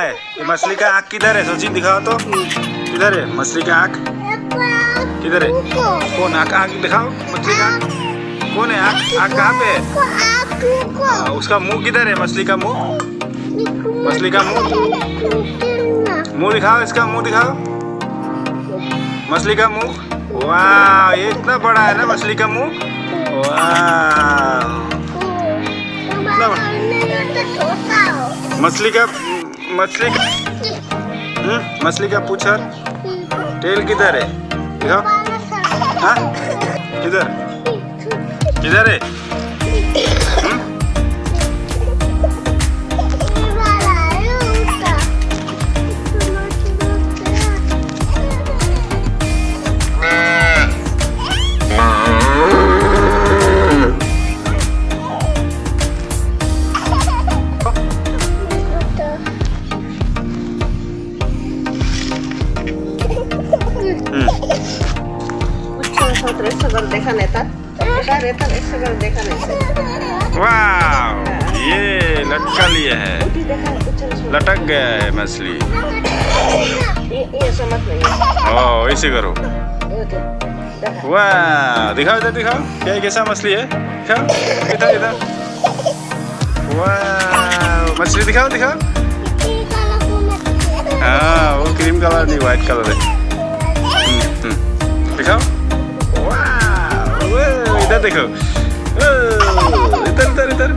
है? ये मछली का आँख किधर है? सचिन दिखाओ तो, किधर है मछली का आँख? किधर है? कौन आँख? आँख दिखाओ मछली का आँख। कौन है आँख? आँख कहाँ पे है? उसका मुंह किधर है? मछली का मुंह, मछली का मुंह, मुंह दिखाओ, इसका मुंह दिखाओ, मछली का मुंह। वाह, ये इतना बड़ा है ना मछली का मुंह। वाह, मछली का मछली का पूंछर, टेल किधर है? दिखाओ। हाँ, किधर किधर है? वाह, ये लटका लिया है, लटक गया है मछली। ओह, ऐसे करो। वाह, दिखाओ इधर, दिखाओ क्या कैसा मछली है, दिखाओ इधर इधर। वाह, मछली दिखाओ दिखाओ। हाँ, वो क्रीम कलर नहीं, व्हाइट कलर है। दिखाओ। वाह, इधर देखो, इधर इधर इधर।